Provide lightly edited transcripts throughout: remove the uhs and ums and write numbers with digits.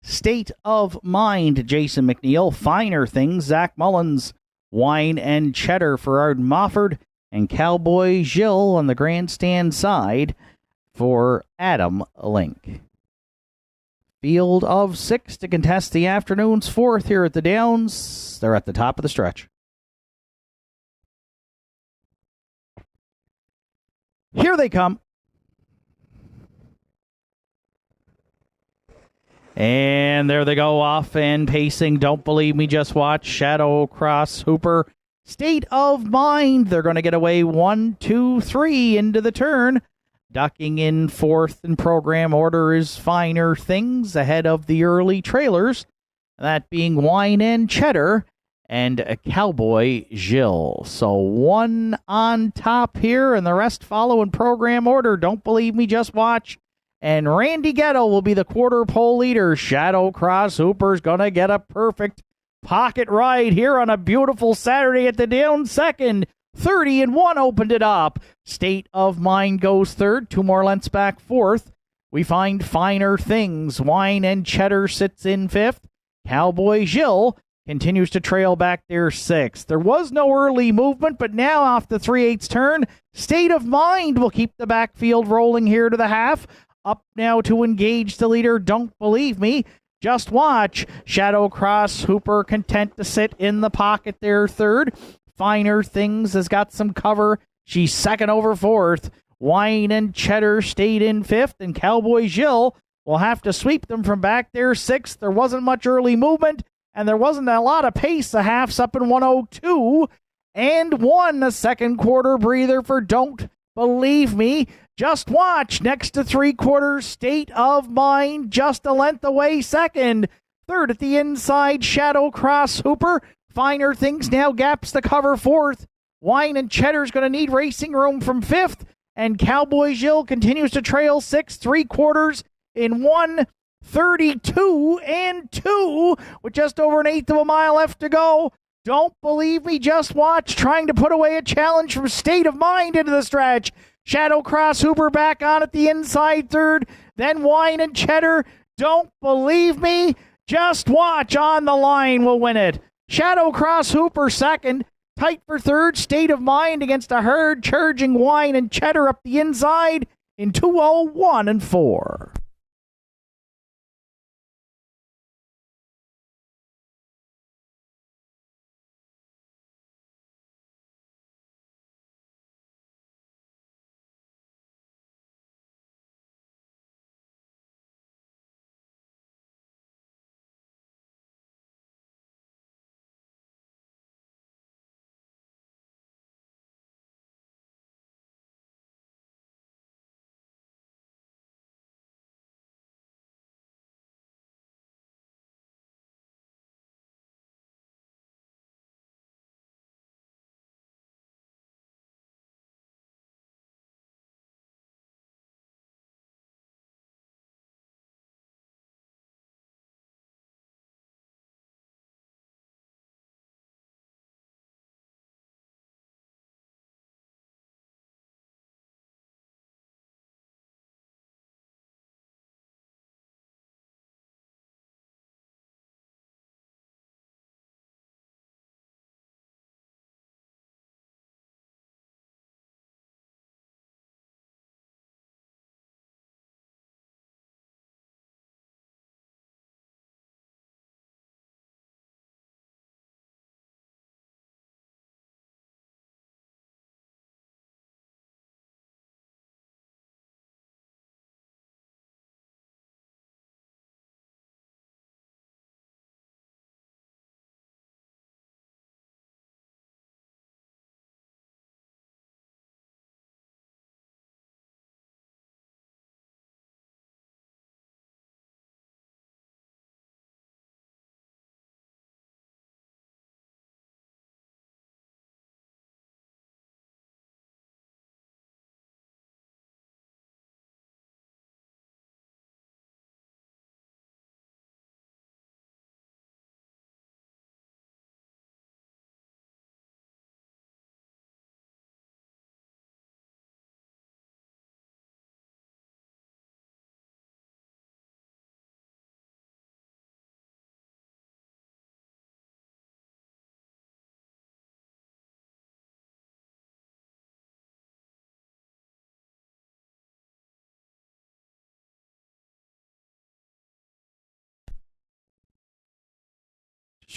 State of Mind, Jason McNeil. Finer Things, Zach Mullins. Wine and Cheddar for Arden Mofford. And Cowboy Jill on the grandstand side for Adam Link. Field of 6 to contest the afternoon's 4th here at the Downs. They're at the top of the stretch. Here they come. And there they go, off and pacing. Don't believe me, just watch. Shadow Cross Hooper. State of Mind. They're going to get away 1, 2, 3 into the turn. Ducking in 4th in program order is Finer Things ahead of the early trailers. That being Wine and Cheddar and a Cowboy Jill. So one on top here and the rest follow in program order. Don't believe me, just watch. And Randy Ghetto will be the quarter pole leader. Shadow Cross Hooper's going to get a perfect pocket ride here on a beautiful Saturday at the Down second. 30-1 opened it up. State of Mind goes third. 2 more lengths back fourth. We find Finer Things. Wine and Cheddar sits in fifth. Cowboy Jill continues to trail back there sixth. There was no early movement, but now off the 3/8 turn, State of Mind will keep the backfield rolling here to the half. Up now to engage the leader. Don't believe me, just watch. Shadow Cross Hooper content to sit in the pocket there third. Finer Things has got some cover. She's second over fourth. Wine and Cheddar stayed in fifth, and Cowboy Jill will have to sweep them from back there sixth. There wasn't much early movement, and there wasn't a lot of pace. The half's up in 102 and 1. A second quarter breather for Don't Believe Me. Just watch. Next to 3/4, State of Mind, just a length away second. Third at the inside, Shadow Cross Hooper. Finer Things now gaps the cover fourth. Wine and Cheddar's going to need racing room from fifth. And Cowboy Jill continues to trail sixth, 3/4 in 1:32 and 2 with just over an eighth of a mile left to go. Don't believe me, just watch. Trying to put away a challenge from State of Mind into the stretch. Shadow Cross Hooper back on at the inside third. Then Wine and Cheddar. Don't believe me, just watch. On the line will win it. Shadow Cross Hooper second. Tight for third. State of Mind against a herd charging Wine and Cheddar up the inside in 2:01 and 4.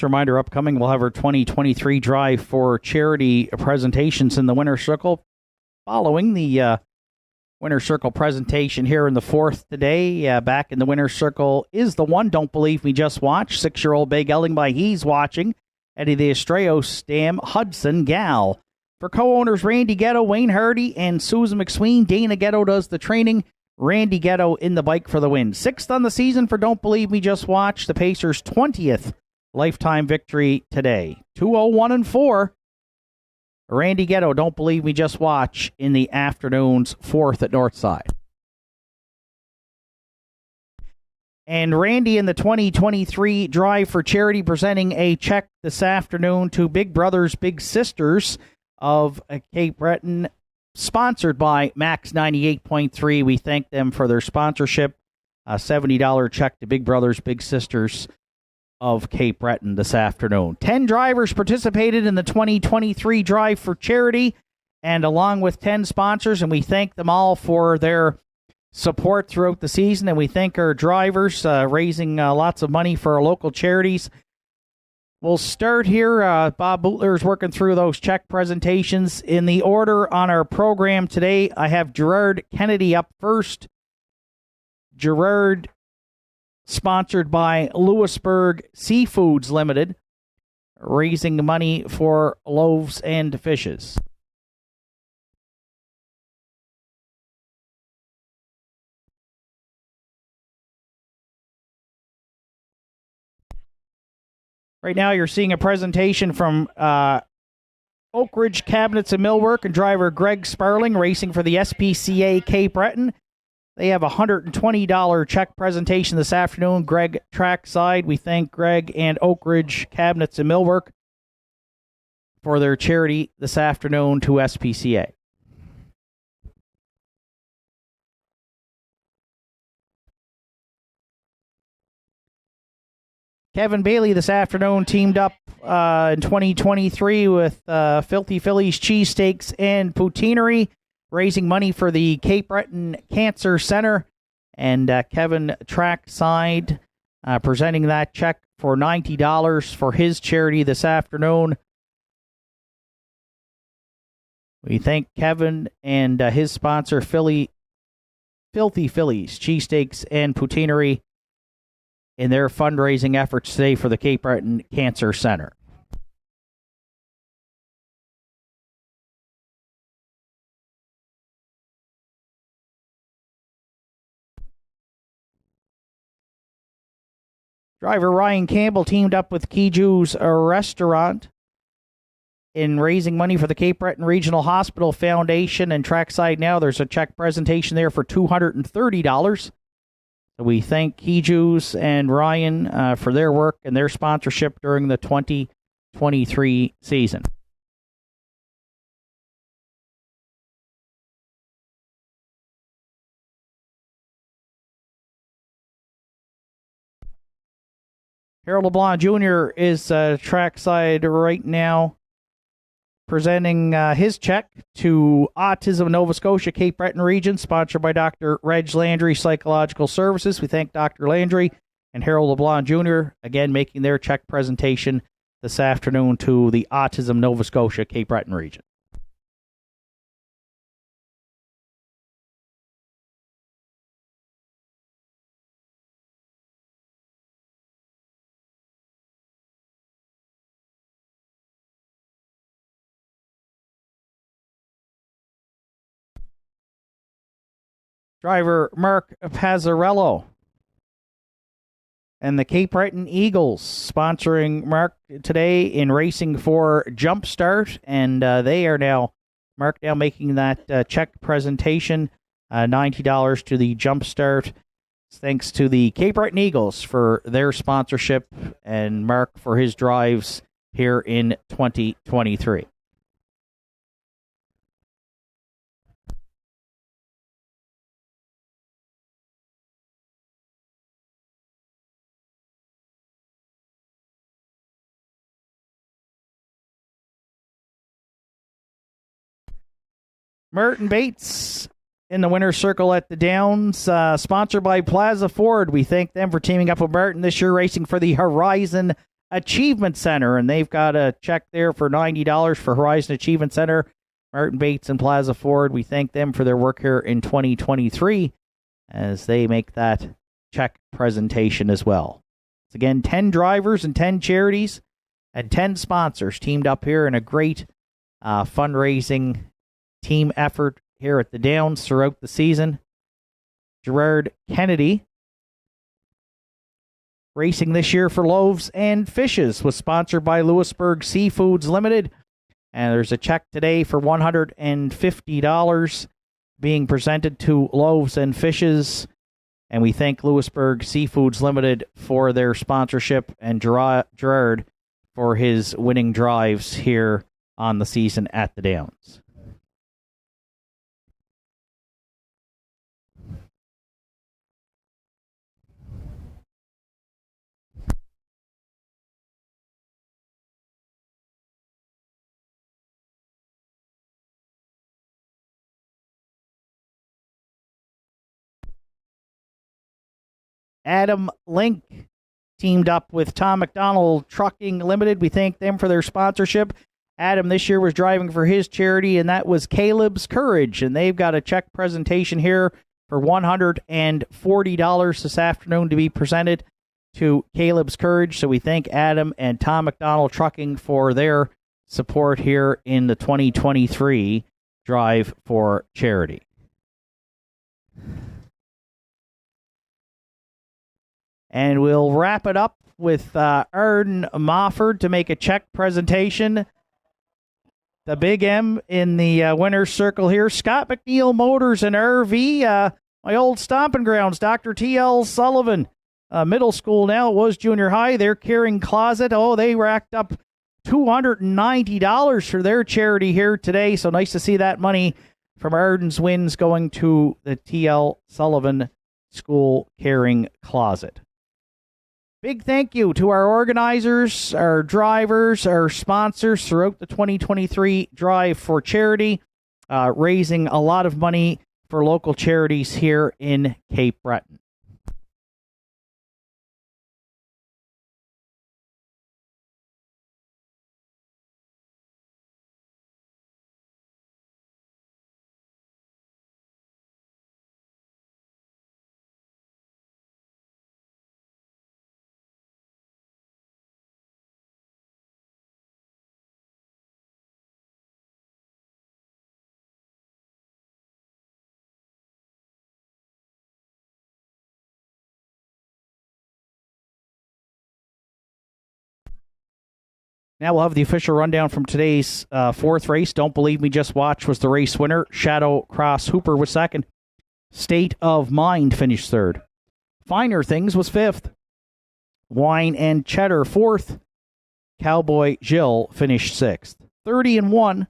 Just a reminder, upcoming, we'll have our 2023 Drive for Charity presentations in the Winner's Circle. Following the Winner's Circle presentation here in the 4th today, back in the Winner's Circle is the one, Don't Believe Me, Just Watch. 6-year-old Bay Gelding by He's Watching. Eddie the Estrellos dam, Hudson Gal. For co-owners Randy Ghetto, Wayne Hardy, and Susan McSween, Dana Ghetto does the training. Randy Ghetto in the bike for the win. 6th on the season for Don't Believe Me, Just Watch. The Pacers' 20th lifetime victory today. 201-4. Randy Ghetto, Don't Believe Me, Just Watch in the afternoon's 4th at Northside. And Randy in the 2023 Drive for Charity presenting a check this afternoon to Big Brothers Big Sisters of Cape Breton, sponsored by Max 98.3. We thank them for their sponsorship. A $70 check to Big Brothers Big Sisters of Cape Breton this afternoon. 10 drivers participated in the 2023 Drive for Charity, and along with 10 sponsors, and we thank them all for their support throughout the season, and we thank our drivers raising lots of money for our local charities. We'll start here. Bob Bootler is working through those check presentations. In the order on our program today, I have Gerard Kennedy up first. Gerard, sponsored by Lewisburg Seafoods Limited, raising money for Loaves and Fishes. Right now, you're seeing a presentation from Oak Ridge Cabinets and Millwork and driver Greg Sparling racing for the SPCA Cape Breton. They have a $120 check presentation this afternoon. Greg trackside. We thank Greg and Oak Ridge Cabinets and Millwork for their charity this afternoon to SPCA. Kevin Bailey this afternoon teamed up in 2023 with Filthy Phillies Cheesesteaks and Poutineery, raising money for the Cape Breton Cancer Center. And Kevin trackside presenting that check for $90 for his charity this afternoon. We thank Kevin and his sponsor, Filthy Phillies Cheesesteaks and Poutineery, in their fundraising efforts today for the Cape Breton Cancer Center. Driver Ryan Campbell teamed up with Kiju's Restaurant in raising money for the Cape Breton Regional Hospital Foundation. And trackside now, there's a check presentation there for $230. We thank Kiju's and Ryan for their work and their sponsorship during the 2023 season. Harold LeBlanc Jr. is trackside right now, presenting his check to Autism Nova Scotia Cape Breton region, sponsored by Dr. Reg Landry Psychological Services. We thank Dr. Landry and Harold LeBlanc Jr., again, making their check presentation this afternoon to the Autism Nova Scotia Cape Breton region. Driver Mark Pazzarello and the Cape Breton Eagles sponsoring Mark today in racing for Jumpstart, and they are now, Mark now making that check presentation, $90 to the Jumpstart. Thanks to the Cape Breton Eagles for their sponsorship and Mark for his drives here in 2023. Merton Bates in the winner's circle at the Downs, sponsored by Plaza Ford. We thank them for teaming up with Merton this year, racing for the Horizon Achievement Center, and they've got a check there for $90 for Horizon Achievement Center. Martin Bates and Plaza Ford, we thank them for their work here in 2023 as they make that check presentation as well. It's again 10 drivers and 10 charities and 10 sponsors teamed up here in a great fundraising team effort here at the Downs throughout the season. Gerard Kennedy racing this year for Loaves and Fishes was sponsored by Lewisburg Seafoods Limited. And there's a check today for $150 being presented to Loaves and Fishes. And we thank Lewisburg Seafoods Limited for their sponsorship and Gerard for his winning drives here on the season at the Downs. Adam Link teamed up with Tom McDonald Trucking Limited. We thank them for their sponsorship. Adam this year was driving for his charity, and that was Caleb's Courage. And they've got a check presentation here for $140 this afternoon to be presented to Caleb's Courage. So we thank Adam and Tom McDonald Trucking for their support here in the 2023 Drive for Charity. And we'll wrap it up with Arden Mofford to make a check presentation. The Big M in the winner's circle here. Scott McNeil Motors and RV. My old stomping grounds, Dr. T.L. Sullivan. Middle school now, it was junior high. Their caring closet. Oh, they racked up $290 for their charity here today. So nice to see that money from Arden's wins going to the T.L. Sullivan School Caring Closet. Big thank you to our organizers, our drivers, our sponsors throughout the 2023 Drive for Charity, raising a lot of money for local charities here in Cape Breton. Now we'll have the official rundown from today's fourth race. Don't Believe Me, Just Watch was the race winner. Shadow Cross Hooper was second. State of Mind finished third. Finer Things was fifth. Wine and Cheddar fourth. Cowboy Jill finished sixth. 30-1,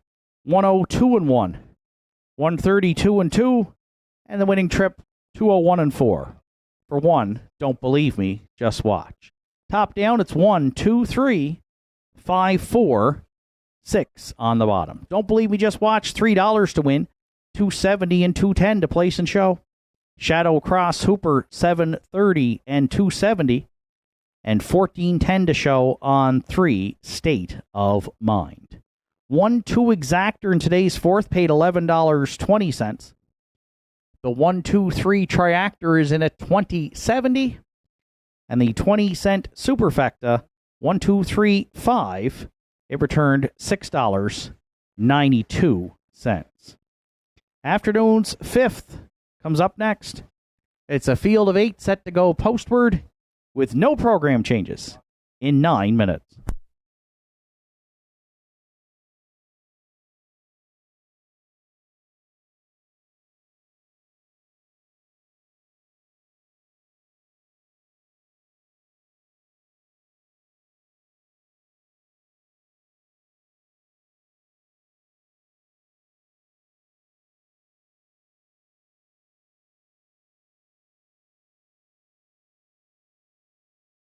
102-1, 132-2, and the winning trip 201-4. For one, Don't Believe Me, Just Watch. Top down, it's 1, 2, 3. 5, 4, 6 on the bottom. Don't Believe Me, Just Watch. $3 to win. $270 and $210 to place and show. Shadow Cross Hooper, $730 and $270. And $14.10 to show on 3, State of Mind. 1-2 Exactor in today's fourth paid $11.20. The 1-2-3 Triactor is in at $20.70. And the 20-cent Superfecta 1, 2, 3, 5. It returned $6.92. Afternoon's fifth comes up next. It's a field of 8 set to go postward with no program changes in 9 minutes.